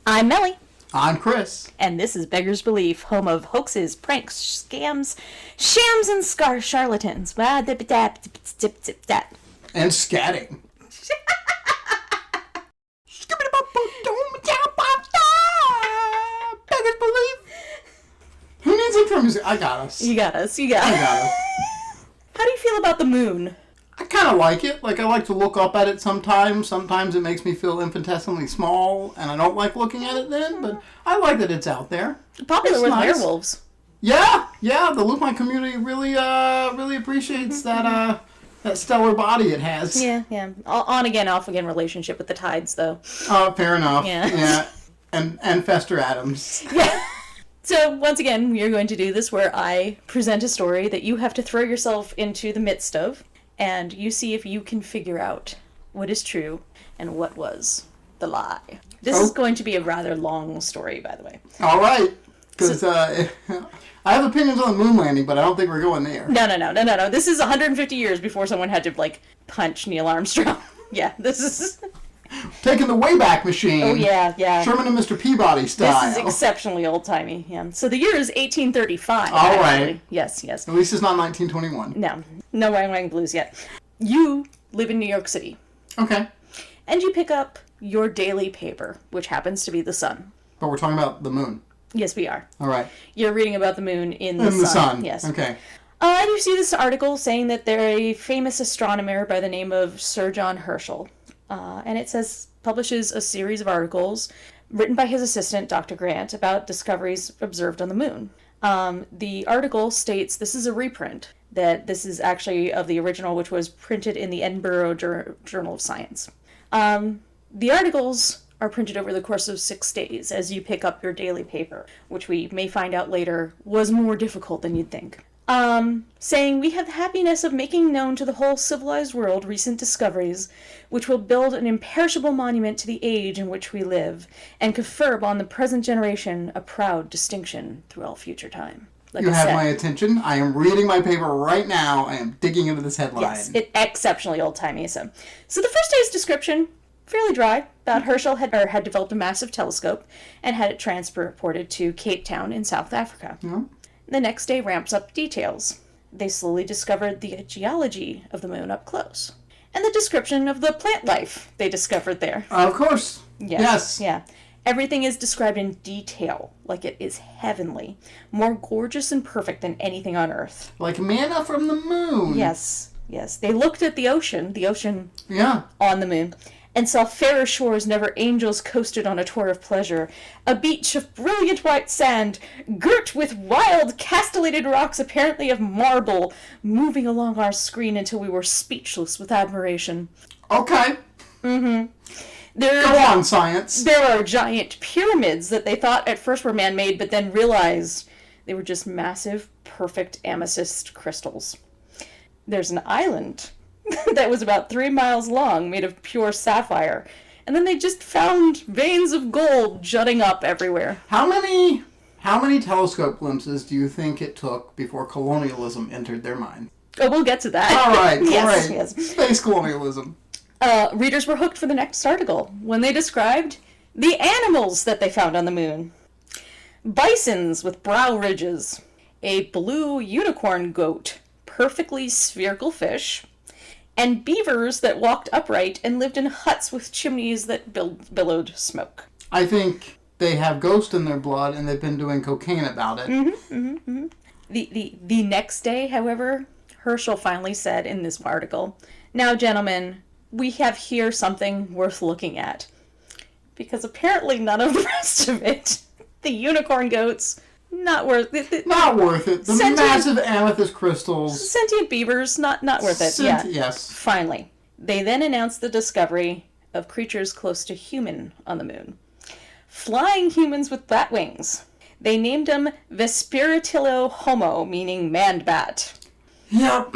I'm Melly. I'm Chris. And this is Beggar's Belief, home of hoaxes, pranks, scams, shams, and charlatans. And scatting. Beggar's Belief. Who needs intro music? I got us. You got us. I got us. How do you feel about the moon? I kind of like it. Like, I like to look up at it sometimes. Sometimes it makes me feel infinitesimally small, and I don't like looking at it then, but I like that it's out there. Popular It's with nice. werewolves. Yeah, the Lupine community really appreciates that stellar body it has. Yeah. On again, off again relationship with the tides, though. Fair enough. Yeah. And Fester Adams. Yeah. So, once again, we are going to do this where I present a story that you have to throw yourself into the midst of, and you see if you can figure out what is true and what was the lie. This is going to be a rather long story, by the way. All right. Because I have opinions on the moon landing, but I don't think we're going there. No. This is 150 years before someone had to, punch Neil Armstrong. Yeah, this is... Taking the Wayback Machine. Oh, yeah. Sherman and Mr. Peabody style. This is exceptionally old-timey, yeah. So the year is 1835. All actually. right. Yes. At least it's not 1921. No Wang Blues yet. You live in New York City. Okay. And you pick up your daily paper, which happens to be the Sun. But we're talking about the moon. Yes, we are. All right. You're reading about the moon in the sun. Yes. Okay. And you see this article saying that they're a famous astronomer by the name of Sir John Herschel. And it publishes a series of articles written by his assistant, Dr. Grant, about discoveries observed on the moon. The article states this is a reprint, that this is actually of the original, which was printed in the Edinburgh Journal of Science. The articles are printed over the course of 6 days as you pick up your daily paper, which we may find out later was more difficult than you'd think. Saying, we have the happiness of making known to the whole civilized world recent discoveries, which will build an imperishable monument to the age in which we live, and confer upon the present generation a proud distinction through all future time. You have my attention. I am reading my paper right now. I am digging into this headline. Yes, it's exceptionally old-timey. So the first day's description, fairly dry, about Herschel had developed a massive telescope and had it transported to Cape Town in South Africa. Mm-hmm. The next day ramps up details. They slowly discovered the geology of the moon up close. And the description of the plant life they discovered there. Of course. Yes. Yeah. Everything is described in detail, like it is heavenly. More gorgeous and perfect than anything on Earth. Like manna from the moon. Yes. They looked at the ocean on the moon, and saw fairer shores never angels coasted on a tour of pleasure, a beach of brilliant white sand, girt with wild, castellated rocks apparently of marble, moving along our screen until we were speechless with admiration. Okay. Mm-hmm. Go on, science. There are giant pyramids that they thought at first were man-made, but then realized they were just massive, perfect amethyst crystals. There's an island that was about 3 miles long, made of pure sapphire. And then they just found veins of gold jutting up everywhere. How many telescope glimpses do you think it took before colonialism entered their mind? Oh, we'll get to that. All right. Yes. Space colonialism. Readers were hooked for the next article when they described the animals that they found on the moon. Bisons with brow ridges, a blue unicorn goat, perfectly spherical fish, and beavers that walked upright and lived in huts with chimneys that billowed smoke. I think they have ghost in their blood and they've been doing cocaine about it. Mm-hmm. The next day, however, Herschel finally said in this article, "Now, gentlemen, we have here something worth looking at." Because apparently none of the rest of it, the unicorn goats, not worth it. Not worth it. The massive amethyst crystals. Sentient beavers, not worth it. Yes. Finally, they then announced the discovery of creatures close to human on the moon. Flying humans with bat wings. They named them Vesperitillo homo, meaning man-bat. Yep.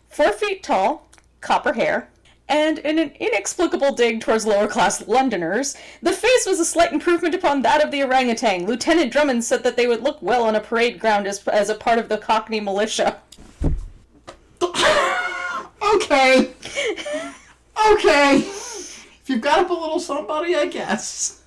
4 feet tall, copper hair, and in an inexplicable dig towards lower-class Londoners, the face was a slight improvement upon that of the orangutan. Lieutenant Drummond said that they would look well on a parade ground as a part of the Cockney militia. Okay. If you've got to belittle somebody, I guess.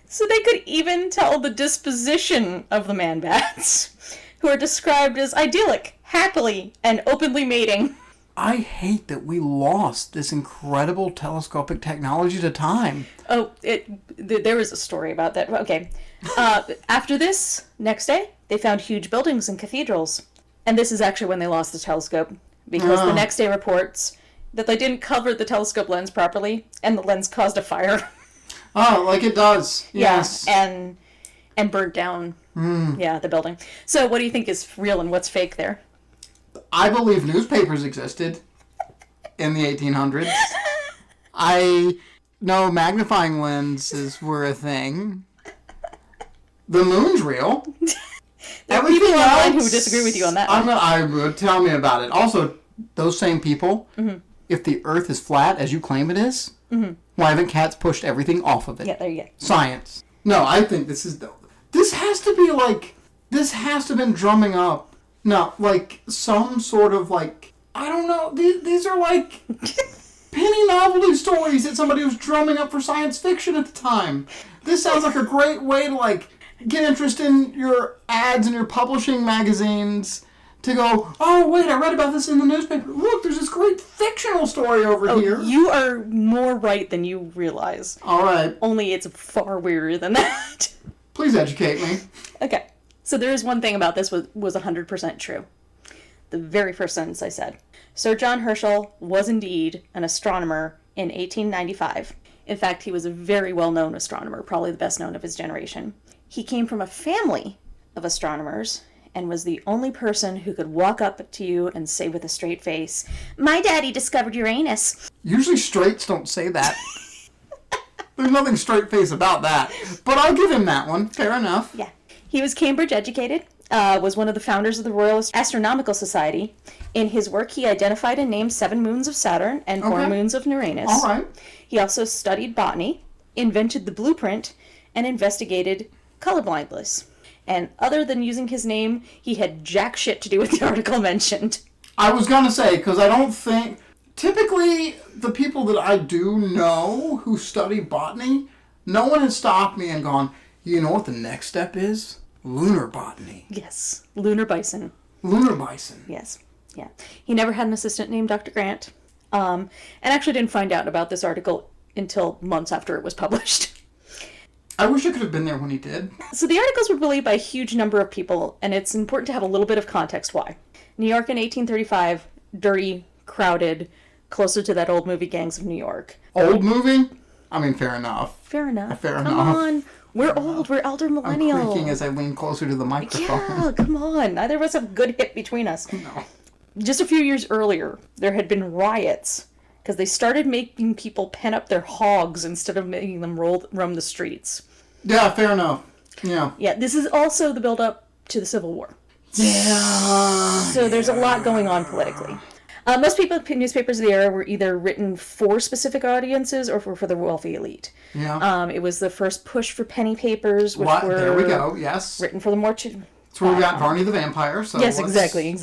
So they could even tell the disposition of the man-bats, who are described as idyllic, happily, and openly mating. I hate that we lost this incredible telescopic technology to time. Oh, there was a story about that. Okay. After this, next day, they found huge buildings and cathedrals. And this is actually when they lost the telescope, because the next day reports that they didn't cover the telescope lens properly, and the lens caused a fire. Oh, like it does. Yes. Yeah, and burnt down, the building. So what do you think is real and what's fake there? I believe newspapers existed in the 1800s. I know magnifying lenses were a thing. The moon's real. There are people online who disagree with you on that. Tell me about it. Also, those same people, if the Earth is flat, as you claim it is, why haven't cats pushed everything off of it? Yeah, there you go. Science. No, I think this has to be like, this has to have been drumming up. No, like, some sort of, like, I don't know, these are like penny novelty stories that somebody was drumming up for science fiction at the time. This sounds like a great way to, like, get interest in your ads and your publishing magazines to go, oh, wait, I read about this in the newspaper. Look, there's this great fictional story over here. You are more right than you realize. All right. Only it's far weirder than that. Please educate me. Okay. So there is one thing about this was 100% true. The very first sentence I said. Sir John Herschel was indeed an astronomer in 1895. In fact, he was a very well-known astronomer, probably the best known of his generation. He came from a family of astronomers and was the only person who could walk up to you and say with a straight face, "My daddy discovered Uranus." Usually straights don't say that. There's nothing straight-faced about that. But I'll give him that one. Fair enough. Yeah. He was Cambridge educated, was one of the founders of the Royal Astronomical Society. In his work, he identified and named 7 moons of Saturn and 4 moons of Uranus. All right. He also studied botany, invented the blueprint, and investigated color blindness. And other than using his name, he had jack shit to do with the article mentioned. I was going to say, because I don't think... Typically, the people that I do know who study botany, no one has stopped me and gone, you know what the next step is? Lunar botany. Yes. Lunar bison. Lunar bison. Yes. Yeah. He never had an assistant named Dr. Grant. And actually didn't find out about this article until months after it was published. I wish I could have been there when he did. So the articles were believed by a huge number of people, and it's important to have a little bit of context why. New York in 1835, dirty, crowded, closer to that old movie Gangs of New York. Old movie? I mean, fair enough. Fair enough. Fair Come enough. on. We're old. We're elder millennials. I'm creaking as I lean closer to the microphone. Yeah, come on. Neither of us have a good hip between us. No. Just a few years earlier, there had been riots because they started making people pen up their hogs instead of making them roam the streets. Yeah, fair enough. Yeah. Yeah, this is also the build-up to the Civil War. Yeah. So there's a lot going on politically. Most newspapers of the era were either written for specific audiences or for the wealthy elite. Yeah. It was the first push for penny papers, which were there we go. Yes. written for the more... That's where we got Varney the Vampire. So yes, exactly.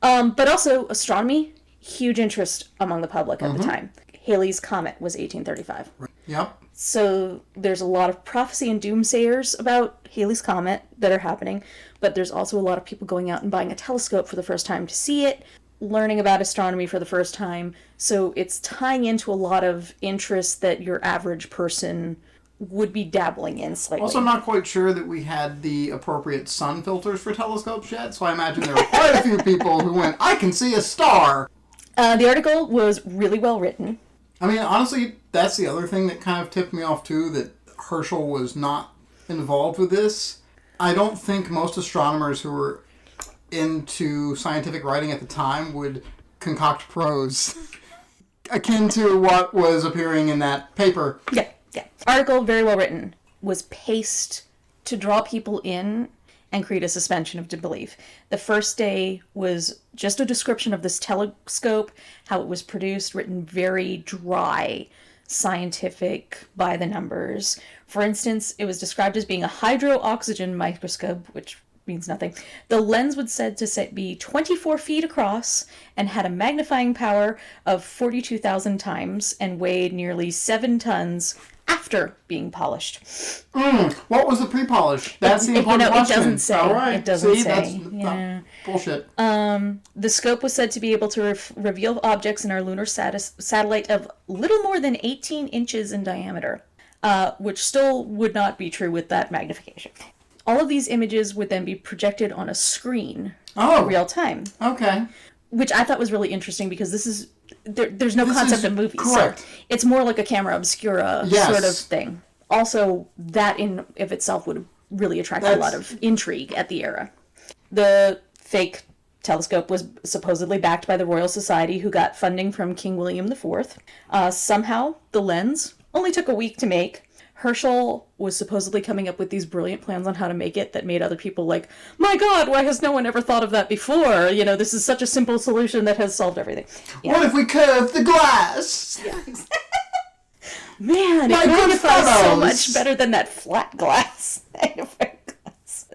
But also astronomy, huge interest among the public at the time. Halley's Comet was 1835. Yep. So there's a lot of prophecy and doomsayers about Halley's Comet that are happening, but there's also a lot of people going out and buying a telescope for the first time to see it, learning about astronomy for the first time. So it's tying into a lot of interest that your average person would be dabbling in slightly. Also, I'm not quite sure that we had the appropriate sun filters for telescopes yet, so I imagine there were quite a few people who went, I can see a star! The article was really well written. I mean, honestly, that's the other thing that kind of tipped me off, too, that Herschel was not involved with this. I don't think most astronomers who were into scientific writing at the time would concoct prose akin to what was appearing in that paper. Yeah. Article, very well written, was paced to draw people in and create a suspension of disbelief. The first day was just a description of this telescope, how it was produced, written very dry, scientific, by the numbers. For instance, it was described as being a hydro-oxygen microscope, which means nothing. The lens was said to be 24 feet across and had a magnifying power of 42,000 times and weighed nearly 7 tons after being polished. What was the pre-polish? That's the important question. It doesn't say. All right. It doesn't See, say. That's bullshit. The scope was said to be able to reveal objects in our lunar satellite of little more than 18 inches in diameter, which still would not be true with that magnification. All of these images would then be projected on a screen in real time. Okay. Which I thought was really interesting because this is there's no concept of movies. Correct. So it's more like a camera obscura sort of thing. Also, that in of itself would really attract a lot of intrigue at the era. The fake telescope was supposedly backed by the Royal Society, who got funding from King William IV. Somehow, the lens only took a week to make. Herschel was supposedly coming up with these brilliant plans on how to make it that made other people like, my God, why has no one ever thought of that before? You know, this is such a simple solution that has solved everything. Yeah. What if we curve the glass? Yeah. Man, it magnifies so much better than that flat glass.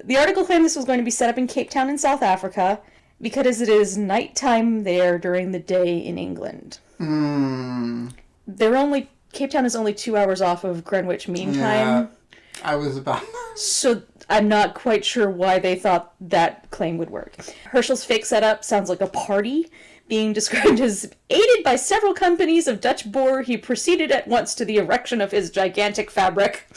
The article claimed this was going to be set up in Cape Town in South Africa because it is nighttime there during the day in England. Cape Town is only 2 hours off of Greenwich Mean Time. I was about... So I'm not quite sure why they thought that claim would work. Herschel's fake setup sounds like a party, being described as aided by several companies of Dutch Boer. He proceeded at once to the erection of his gigantic fabric.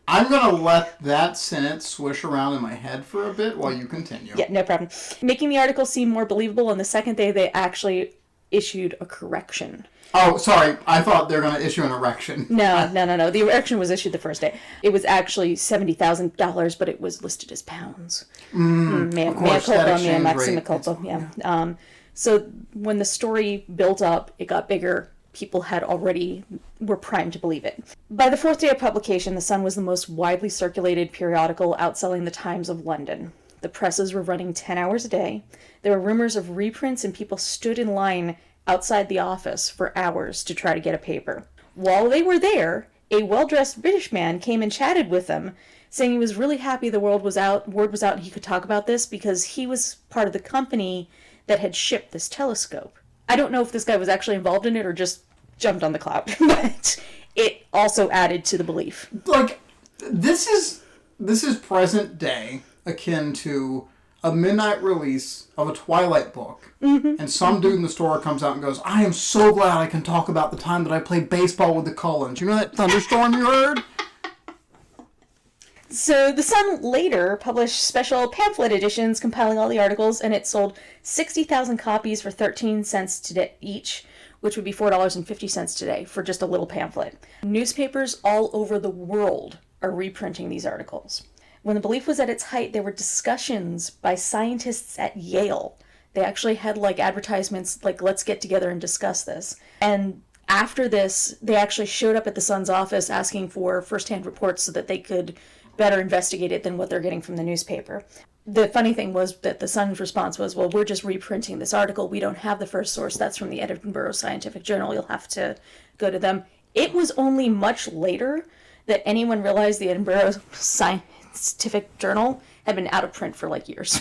I'm going to let that sentence swish around in my head for a bit while you continue. Yeah, no problem. Making the article seem more believable, on the second day they actually issued a correction. Oh, sorry. I thought they were going to issue an erection. No. The erection was issued the first day. It was actually $70,000, but it was listed as pounds. Mea culpa, mea maxima culpa. Yeah. So when the story built up, it got bigger. People were primed to believe it. By the fourth day of publication, The Sun was the most widely circulated periodical, outselling the Times of London. The presses were running 10 hours a day. There were rumors of reprints, and people stood in line outside the office for hours to try to get a paper. While they were there, a well-dressed British man came and chatted with them, saying he was really happy the word was out and he could talk about this because he was part of the company that had shipped this telescope. I don't know if this guy was actually involved in it or just jumped on the cloud, but it also added to the belief. Like, this is present day akin to a midnight release of a Twilight book, and some dude in the store comes out and goes, I am so glad I can talk about the time that I played baseball with the Cullens. You know that thunderstorm you heard? So The Sun later published special pamphlet editions compiling all the articles, and it sold 60,000 copies for 13 cents today each, which would be $4.50 today for just a little pamphlet. Newspapers all over the world are reprinting these articles. When the belief was at its height, there were discussions by scientists at Yale. They actually had advertisements like, let's get together and discuss this. And after this, they actually showed up at the Sun's office asking for first-hand reports so that they could better investigate it than what they're getting from the newspaper. The funny thing was that the Sun's response was, well, we're just reprinting this article. We don't have the first source. That's from the Edinburgh Scientific Journal. You'll have to go to them. It was only much later that anyone realized the Edinburgh Scientific Journal had been out of print for years.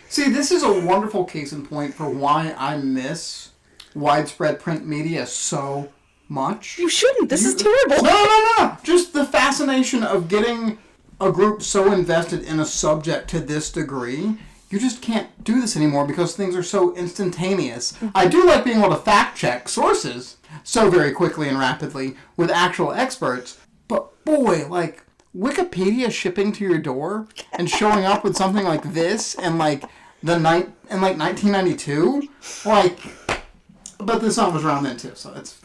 See, this is a wonderful case in point for why I miss widespread print media so much. You shouldn't. This is terrible. No. Just the fascination of getting a group so invested in a subject to this degree. You just can't do this anymore because things are so instantaneous. I do like being able to fact check sources so very quickly and rapidly with actual experts. But boy, Wikipedia shipping to your door and showing up with something like this and 1992, but the Sun was around then too, so it's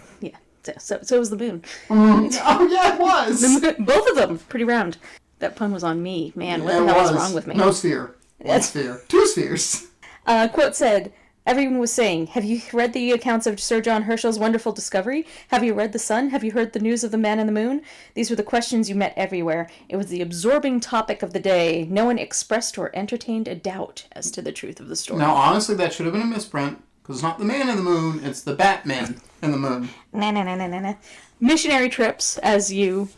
so was the moon. Oh yeah, it was. Both of them pretty round. That pun was on me, man. What the hell is wrong with me? No sphere. One sphere. Two spheres. Quote said, everyone was saying, have you read the accounts of Sir John Herschel's wonderful discovery? Have you read The Sun? Have you heard the news of the man in the moon? These were the questions you met everywhere. It was the absorbing topic of the day. No one expressed or entertained a doubt as to the truth of the story. Now, honestly, that should have been a misprint, because it's not the man in the moon, it's the Batman in the moon. Nah. Missionary trips, as you...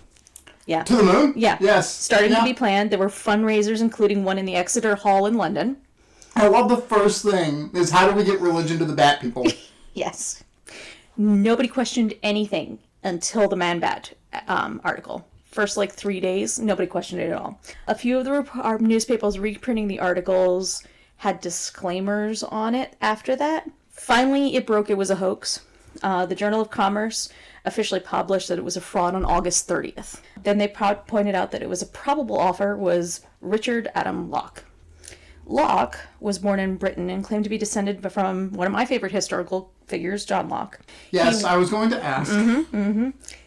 Yeah. To the moon? Yeah. Yes. Starting to be planned. There were fundraisers, including one in the Exeter Hall in London. I love the first thing is how do we get religion to the bat people? Yes. Nobody questioned anything until the man bat article. First, 3 days, nobody questioned it at all. A few of our newspapers reprinting the articles had disclaimers on it after that. Finally, it broke it was a hoax. The Journal of Commerce officially published that it was a fraud on August 30th. Then they pointed out that it was a probable author was Richard Adam Locke. Locke was born in Britain and claimed to be descended from one of my favorite historical figures, John Locke. Yes, I was going to ask.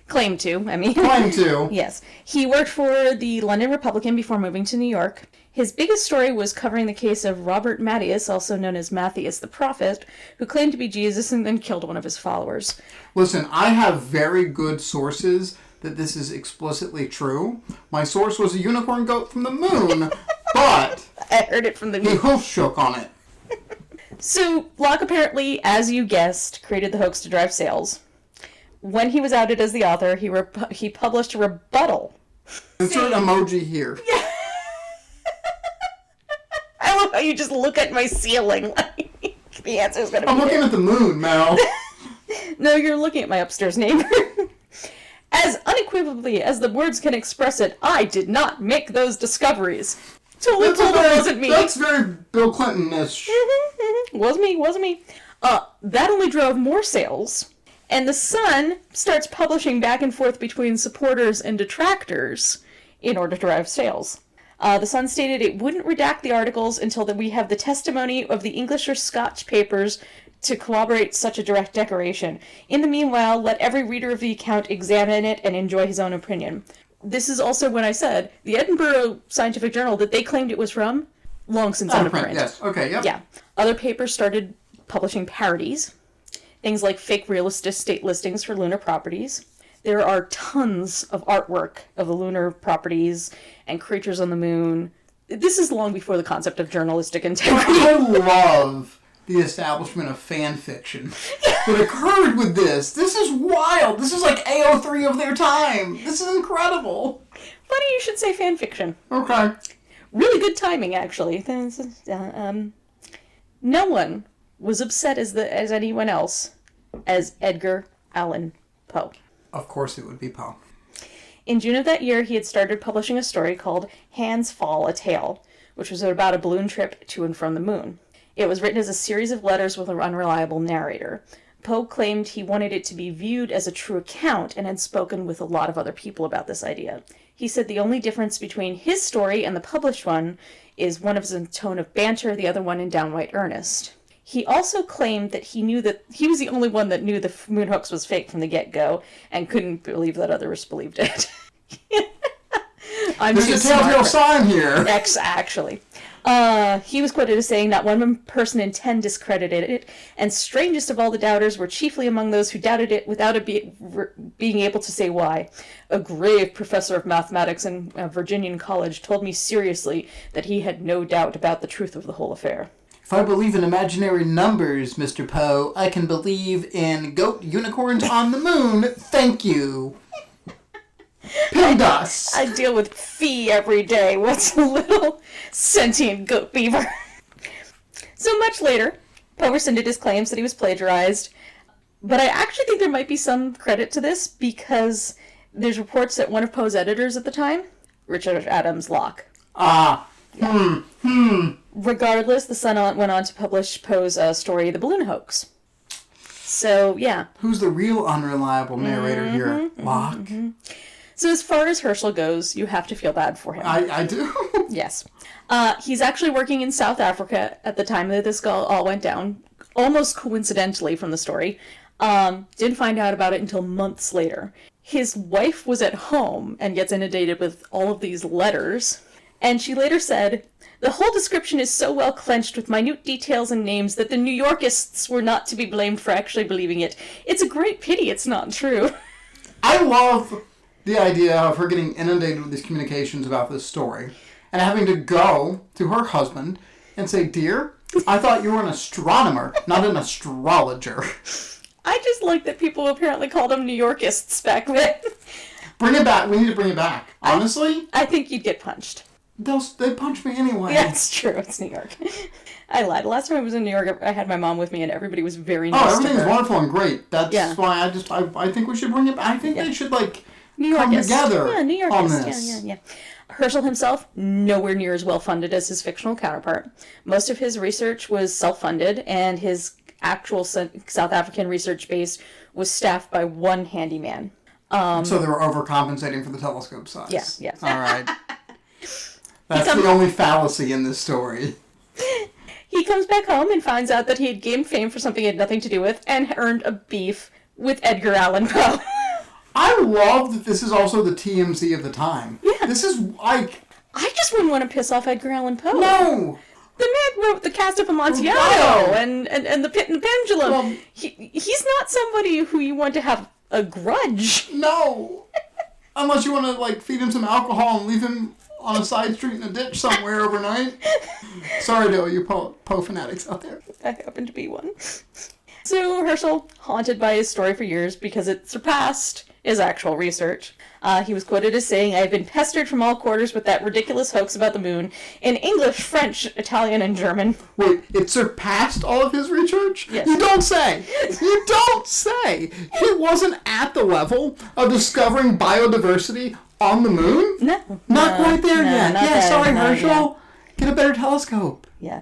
Claimed to, Claimed to. Yes. He worked for the London Republican before moving to New York. His biggest story was covering the case of Robert Matthias, also known as Matthias the Prophet, who claimed to be Jesus and then killed one of his followers. Listen, I have very good sources that this is explicitly true. My source was a unicorn goat from the moon, but I heard it from the he hoof shook on it. So, Locke apparently, as you guessed, created the hoax to drive sales. When he was outed as the author, he published a rebuttal. Insert emoji here. Yeah. I love how you just look at my ceiling like the answer's going to be I'm looking there. at the moon, Mel. No, you're looking at my upstairs neighbor. As unequivocally as the words can express it, I did not make those discoveries. Totally told it wasn't me. That's very Bill Clinton-ish. Wasn't me. That only drove more sales. And the Sun starts publishing back and forth between supporters and detractors in order to drive sales. The Sun stated it wouldn't redact the articles until we have the testimony of the English or Scotch papers to corroborate such a direct declaration. In the meanwhile, let every reader of the account examine it and enjoy his own opinion. This is also when I said the Edinburgh Scientific Journal that they claimed it was from, long since out of print. Yes, okay, yep. Yeah. Other papers started publishing parodies. Things like fake real estate listings for lunar properties. There are tons of artwork of the lunar properties and creatures on the moon. This is long before the concept of journalistic integrity. I love the establishment of fan fiction that occurred with this. This is wild. This is like AO3 of their time. This is incredible. Funny you should say fan fiction. Okay. Really good timing, actually. No one was upset as anyone else as Edgar Allan Poe. Of course it would be Poe. In June of that year, he had started publishing a story called Hands Fall, a Tale, which was about a balloon trip to and from the moon. It was written as a series of letters with an unreliable narrator. Poe claimed he wanted it to be viewed as a true account and had spoken with a lot of other people about this idea. He said the only difference between his story and the published one is one is in tone of banter, the other one in downright earnest. He also claimed that he knew that he was the only one that knew the moon hoax was fake from the get-go and couldn't believe that others believed it. There's a telltale sign here. Actually. He was quoted as saying, not one person in 10 discredited it, and strangest of all the doubters were chiefly among those who doubted it without being able to say why. A grave professor of mathematics in Virginian College told me seriously that he had no doubt about the truth of the whole affair. If I believe in imaginary numbers, Mr. Poe, I can believe in goat unicorns on the moon. Thank you. PEMDAS. I deal with phi every day. What's a little sentient goat beaver? So much later, Poe rescinded his claims that he was plagiarized. But I actually think there might be some credit to this because there's reports that one of Poe's editors at the time, Richard Adams Locke. Regardless, the Sun went on to publish Poe's story, The Balloon Hoax. So, yeah. Who's the real unreliable narrator here? Locke? So as far as Herschel goes, you have to feel bad for him. I do. Yes. He's actually working in South Africa at the time that this all went down, almost coincidentally from the story. Didn't find out about it until months later. His wife was at home and gets inundated with all of these letters, and she later said, "The whole description is so well clenched with minute details and names that the New Yorkists were not to be blamed for actually believing it. It's a great pity it's not true." I love the idea of her getting inundated with these communications about this story and having to go to her husband and say, "Dear, I thought you were an astronomer, not an astrologer." I just like that people apparently called them New Yorkists back then. Bring it back. We need to bring it back. Honestly? I think you'd get punched. They punch me anyway. Yeah, it's true. It's New York. I lied. Last time I was in New York, I had my mom with me, and everybody was very nice to her. Everything's wonderful and great. That's Yeah. why I think we should bring it back. I think they should, New come Yorkist. together Yeah, New Yorkist. on this. Yeah. Herschel himself, nowhere near as well funded as his fictional counterpart. Most of his research was self-funded, and his actual South African research base was staffed by one handyman. So they were overcompensating for the telescope size. Yeah. All right. That's the only fallacy in this story. He comes back home and finds out that he had gained fame for something he had nothing to do with and earned a beef with Edgar Allan Poe. I love that this is also the TMZ of the time. Yeah. This is like... I just wouldn't want to piss off Edgar Allan Poe. No! The man wrote The Cast of Amontillado Wow. and The Pit and the Pendulum. Well, He's not somebody who you want to have a grudge. No! Unless you want to, like, feed him some alcohol and leave him on a side street in a ditch somewhere overnight. Sorry to all you Poe fanatics out there. I happen to be one. So Herschel, haunted by his story for years because it surpassed his actual research. He was quoted as saying, "I've been pestered from all quarters with that ridiculous hoax about the moon in English, French, Italian, and German." Wait, it surpassed all of his research? Yes. You don't say! You don't say! He wasn't at the level of discovering biodiversity on the moon? No. Not quite there yet. not Yeah, that, sorry, no, Herschel. yeah. Get a better telescope. Yeah.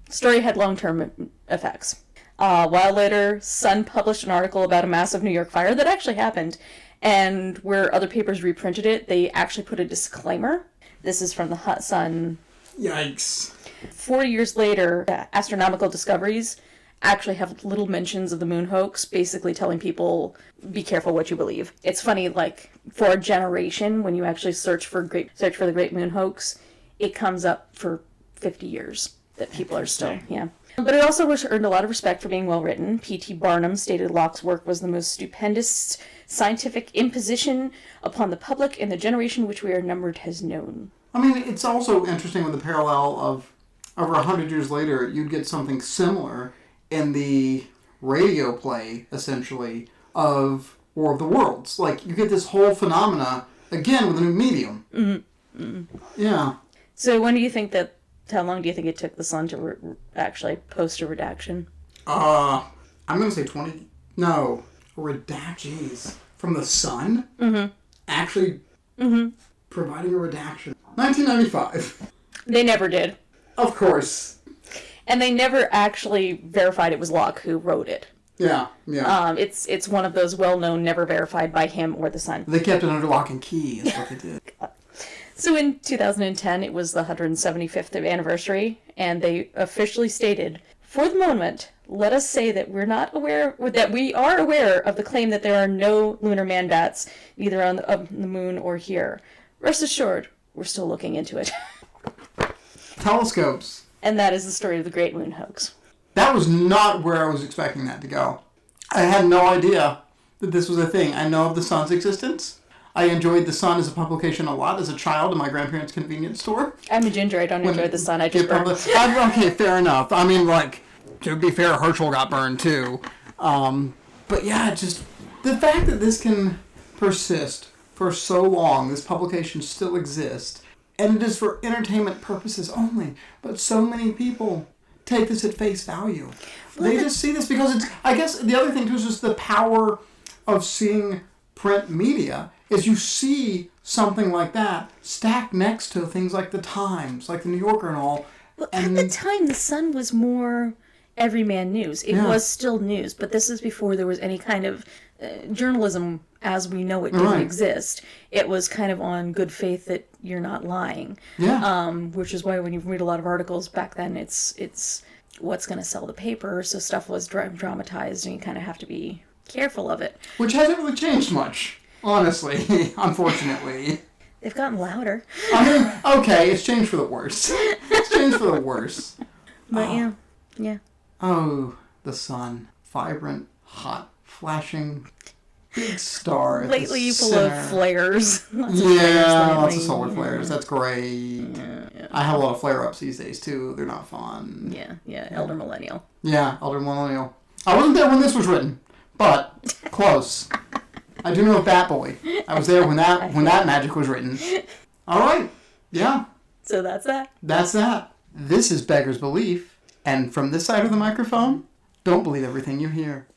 Story had long-term effects. A while later, Sun published an article about a massive New York fire that actually happened, and where other papers reprinted it, they actually put a disclaimer. This is from the Sun. Yikes. 4 years later, astronomical discoveries actually have little mentions of the moon hoax, basically telling people, be careful what you believe. It's funny, like, for a generation, when you actually search for the Great Moon Hoax, it comes up for 50 years that people are still, yeah. But it also earned a lot of respect for being well written. P.T. Barnum stated Locke's work was the most stupendous scientific imposition upon the public in the generation which we are numbered has known. I mean, it's also interesting with the parallel of over 100 years later, you'd get something similar in the radio play, essentially, of War of the Worlds. Like, you get this whole phenomena, again, with a new medium. Mm-hmm. Mm-hmm. Yeah. So how long do you think it took the Sun to actually post a redaction? I'm going to say 20... No. Jeez. From the Sun? Mm-hmm. Actually providing a redaction. 1995. They never did. Of course. And they never actually verified it was Locke who wrote it. Yeah. It's one of those well-known, never verified by him or the Sun. They kept it under lock and key, is what they did. So in 2010, it was the 175th anniversary, and they officially stated, "For the moment, let us say that we are aware of the claim that there are no lunar man-bats, neither on the moon or here. Rest assured, we're still looking into it." Telescopes. And that is the story of the Great Moon Hoax. That was not where I was expecting that to go. I had no idea that this was a thing. I know of the Sun's existence. I enjoyed the Sun as a publication a lot as a child in my grandparents' convenience store. I'm a ginger. I don't enjoy the Sun. I just burn. Okay, fair enough. I mean, like, to be fair, Herschel got burned too. But yeah, just the fact that this can persist for so long, this publication still exists, and it is for entertainment purposes only. But so many people take this at face value. They just see this because it's... I guess the other thing too is just the power of seeing print media is you see something like that stacked next to things like the Times, like the New Yorker and all. Well, at the time, the Sun was more everyman news. It was still news, but this is before there was any kind of journalism as we know it didn't exist. It was kind of on good faith that you're not lying. Yeah. Which is why when you read a lot of articles back then, it's what's going to sell the paper, so stuff was dramatized, and you kind of have to be careful of it. Which hasn't really changed much, honestly, unfortunately. They've gotten louder. I mean, okay, it's changed for the worse. It's changed for the worse. But yeah. Oh, the Sun. Vibrant, hot, flashing, big star. Lately full of flares. Lots of solar flares. That's great. Yeah. I have a lot of flare-ups these days, too. They're not fun. Yeah, elder millennial. Yeah, elder millennial. I wasn't there when this was written, but close. I do know a Bat Boy. I was there when that magic was written. All right. Yeah. So that's that. That's that. This is Beggar's Belief, and from this side of the microphone, don't believe everything you hear.